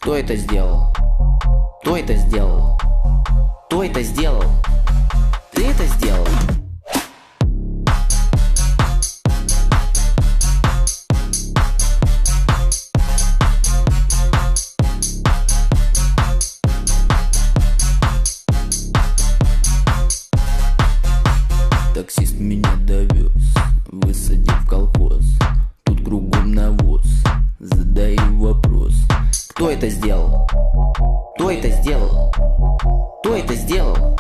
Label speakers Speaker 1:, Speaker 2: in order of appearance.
Speaker 1: Кто это сделал? Кто это сделал? Кто это сделал? Ты это сделал? Таксист меня довез, высадил в колхоз. Тут кругом навоз, задаю вопрос. Кто это сделал? Кто это сделал? Кто это сделал?